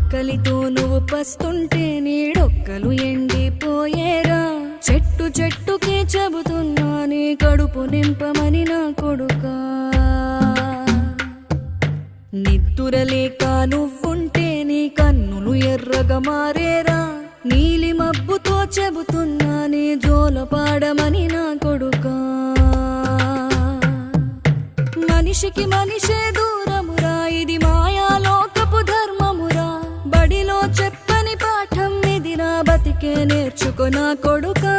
ఆకలితో నువ్వు పస్తుంటే నీడొక్కలు ఎండిపోయేరా. చెట్టు చెట్టుకే చెబుతున్నా నీ కడుపు నింపమని నా కొడుకా. నిద్దురలేక నువ్వుంటే నీ కన్నులు ఎర్రగా మారేరా. నీలి మబ్బుతో చెబుతున్నా నీ జోల పాడమని నా కొడుకా. మనిషికి మనిషే దూరమురా, ఇది మాయాలోకపు ధర్మమురా. బడిలో చెప్పని పాఠం ఇదిరా, బతికే నేర్చుకో నా కొడుకా.